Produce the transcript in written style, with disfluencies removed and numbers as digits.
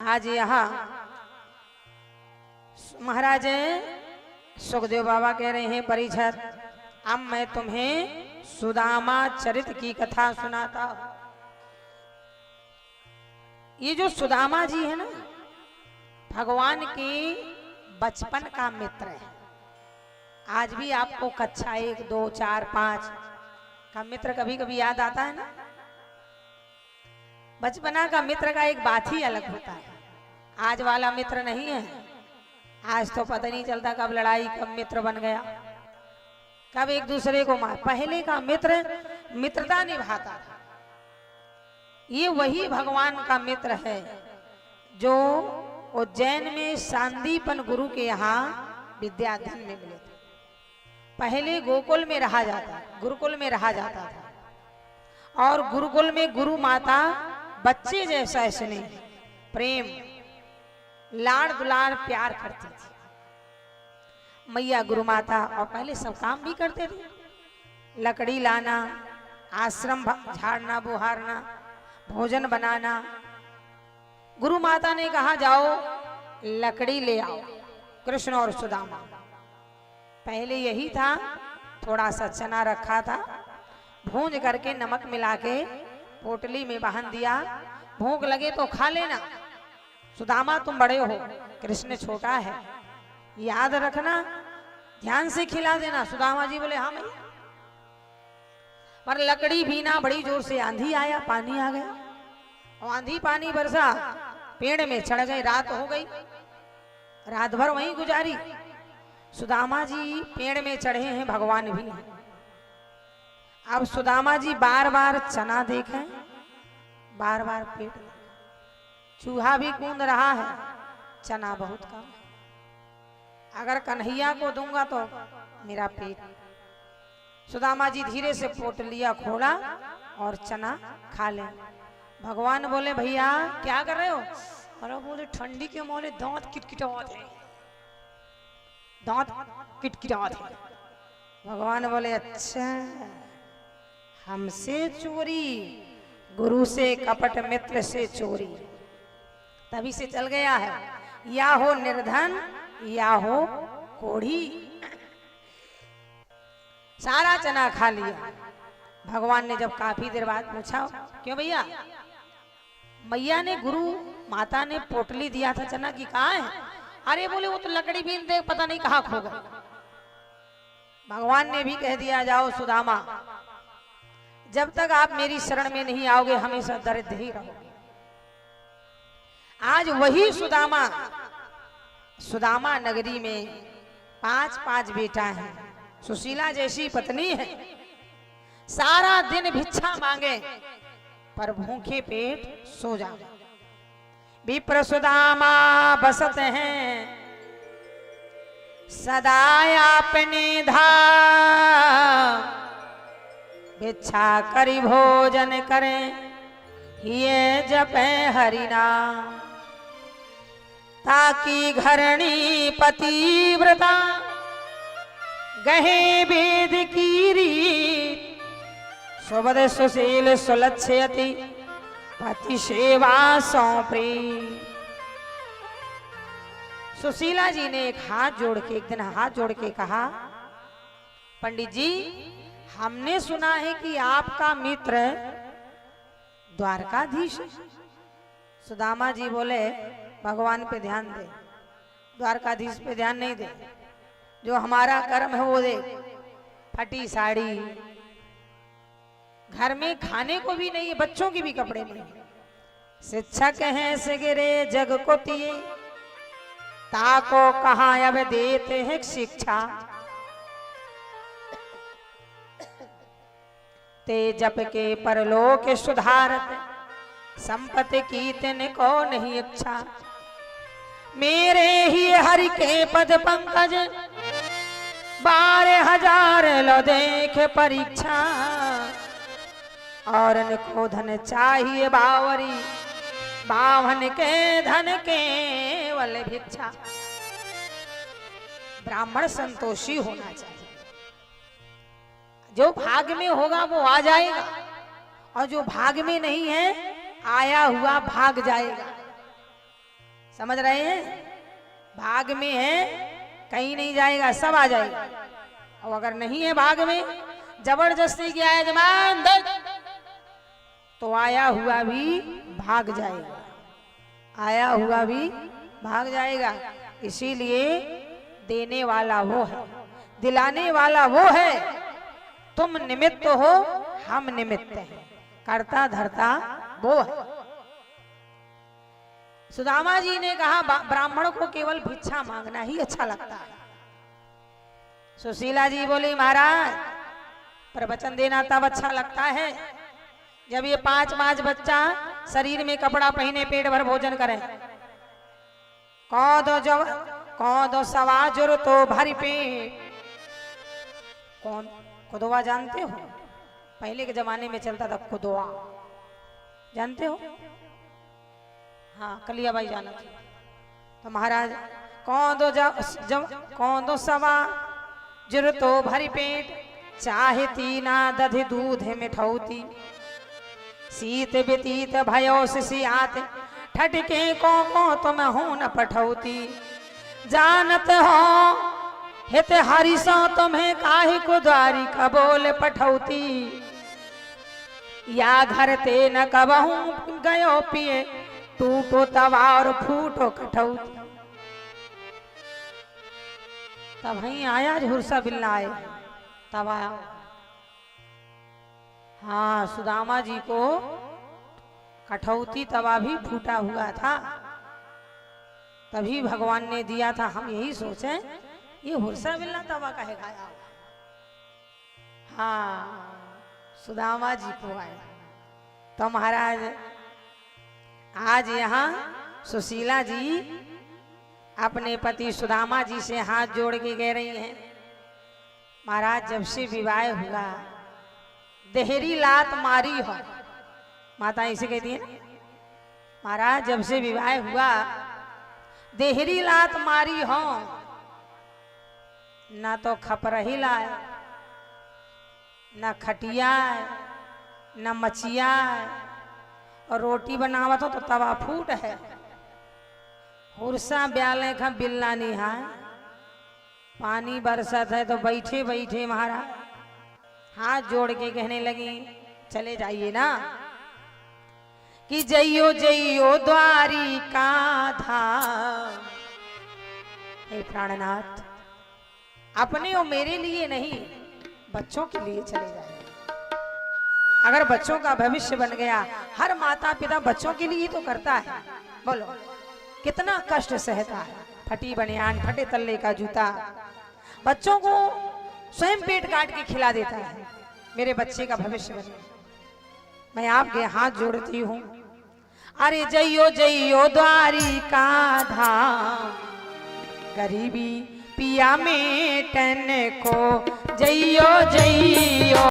आज यहाँ महाराज सुखदेव बाबा कह रहे हैं परीक्षित, अब मैं तुम्हें सुदामा चरित की कथा सुनाता हूं। ये जो सुदामा जी है ना, भगवान के बचपन का मित्र है। आज भी आपको कक्षा 1, 2, 4, 5 का मित्र कभी कभी याद आता है ना। बचपना का मित्र का एक बात ही अलग होता है। आज वाला मित्र नहीं है। आज तो पता नहीं चलता कब लड़ाई, कब मित्र बन गया, कब एक दूसरे को मार। पहले का मित्र मित्रता निभाता था। ये वही भगवान का मित्र है जो उज्जैन में सांदीपन गुरु के यहाँ विद्याधन में मिले थे। पहले गोकुल में रहा जाता, गुरुकुल में रहा जाता था, और गुरुकुल में गुरु माता बच्चे जैसा स्नेह, प्रेम, लाड़ दुलार, प्यार करती थी मैया गुरु माता। और पहले सब काम भी करते थे, लकड़ी लाना, आश्रम झाड़ना बुहारना, भोजन बनाना। गुरु माता ने कहा जाओ लकड़ी ले आओ। कृष्ण और सुदामा, पहले यही था। थोड़ा सा चना रखा था, भूंज करके नमक मिला के पोटली में बांध दिया। भूख लगे तो खा लेना, सुदामा तुम बड़े हो, कृष्ण छोटा है, याद रखना, ध्यान से खिला देना। सुदामा जी बोले हाँ भैया। पर लकड़ी भी ना, बड़ी जोर से आंधी आया, पानी आ गया, और आंधी पानी बरसा, पेड़ में चढ़ गए। रात हो गई, रात भर वहीं गुजारी। सुदामा जी पेड़ में चढ़े हैं, भगवान भी हैं। अब सुदामा जी बार बार चना देखें, बार बार पेट, चूहा भी कूद रहा है, चना बहुत कम, अगर कन्हैया को दूंगा तो मेरा पेट। सुदामा जी धीरे से पोटलिया खोला और चना खा ले। भगवान बोले भैया क्या कर रहे हो? अरे बोले ठंडी के मोले दांत किटकिटाते हैं, दांत किटकिटाते हैं। भगवान बोले अच्छा, हमसे चोरी, गुरु से कपट, मित्र से चोरी। तभी से चल गया है, या हो निर्धन या हो कोढ़ी। सारा चना खा लिया। भगवान ने जब काफी देर बाद पूछा क्यों भैया? मैया ने, गुरु माता ने पोटली दिया था चना की, कहाँ है? अरे बोले वो तो लकड़ी बीन दे, पता नहीं कहाँ खो गए। भगवान ने भी कह दिया जाओ सुदामा, जब तक आप मेरी शरण में नहीं आओगे हमेशा दरिद्र ही रहोगे। आज वही सुदामा, सुदामा नगरी में 5 बेटा हैं, सुशीला जैसी पत्नी है। सारा दिन भिक्षा मांगे पर भूखे पेट सो जाए। विप्र सुदामा बसत हैं सदा अपने धाम, भिक्षा करी भोजन करें ये जपे हरि नाम। ताकि घरणी पतिव्रता गहे वेद की रीत, सुबद सुशील सुलक्षयति पति सेवा सौंपी। सुशीला जी ने एक दिन हाथ जोड़ के कहा, पंडित जी हमने सुना है कि आपका मित्र द्वारकाधीश। सुदामा जी बोले भगवान पे ध्यान दे, द्वारकाधीश पे ध्यान नहीं दे। जो हमारा कर्म है वो दे। फटी साड़ी, घर में खाने को भी नहीं है, बच्चों की भी कपड़े नहीं है। शिक्षक हैं सिगरे जग को तिए, ताको कहाँ अब देते हैं शिक्षा। ते जप के परलोक सुधारत, संपत्ति की तिनको नहीं इच्छा। मेरे ही हरि के पद पंकज, 12,000 लो देख परीक्षा। और को धन चाहिए बावरी, बावन के धन केवल भिक्षा। ब्राह्मण संतोषी होना चाहिए, जो भाग में होगा वो आ जाएगा, और जो भाग में नहीं है आया हुआ भाग जाएगा। समझ रहे हैं? भाग में है कहीं नहीं जाएगा, सब आ जाएगा। और अगर नहीं है भाग में, जबरदस्ती किया है जमान तो आया हुआ भी भाग जाएगा, आया हुआ भी भाग जाएगा। इसीलिए देने वाला वो है, दिलाने वाला वो है। तुम निमित्त हो, हम निमित्त हैं, करता धरता वो है। सुदामा जी ने कहा ब्राह्मण को केवल भिक्षा मांगना ही अच्छा लगता है। सुशीला जी बोली महाराज प्रवचन देना तब अच्छा लगता है जब ये 5 बच्चा शरीर में कपड़ा पहने पेट भर भोजन करें। कौदो सवा जुर तो भरी पेट। कौन खुदवा जानते हो? पहले के जमाने में चलता था खुदवा, जानते हो? हाँ कलिया बाई जाना थी। तो महाराज कौदो सवा जुर तो भरी पेट, चाहे तीना दधि दूध मिठौती, सीत व्यतीत भयो सिसियात, ठटके को तुम हो न पठौती। जानत हो हित हरिसो तुम्हें काहे को द्वारी कबोल पठौती, या घर ते न कबहू गयो पिए, टूटो तवा और फूटो कठौती। तब वहीं आया हुरसा बिल्ला आए, तब आया। हाँ सुदामा जी को कठौती तवा भी फूटा हुआ था, तभी भगवान ने दिया था। हम यही सोचे ये हुरसा बिल्ला तवा काहे खाया। हाँ सुदामा जी को आए। तो महाराज आज यहाँ सुशीला जी अपने पति सुदामा जी से हाथ जोड़ के कह रही हैं, महाराज जब से विवाह हुआ देहरी लात मारी हो। माता इसे कहती है महाराज जब से विवाह हुआ देहरी लात मारी हो, ना तो खपरही लाए, ना खटिया, ना मचिया, और रोटी बनावत हो तो तवा फूट है। हुरसा ब्याले का बिल्ला निहाय, पानी बरसत है तो बैठे बैठे महाराज हाथ जोड़ के कहने लगी चले जाइए ना, कि जइयो जइयो द्वारिका धाम। हे प्राणनाथ अपने और मेरे लिए नहीं, बच्चों के लिए चले जाइए। अगर बच्चों का भविष्य बन गया, हर माता पिता बच्चों के लिए तो करता है। बोलो कितना कष्ट सहता है, फटी बनियान, फटे तल्ले का जूता, बच्चों को स्वयं पेट काट के खिला देता है, मेरे बच्चे का भविष्य बने। मैं आपके हाथ जोड़ती हूँ, अरे जइयो जइयो द्वारिका धाम, गरीबी पिया मेटन को जइयो जइयो।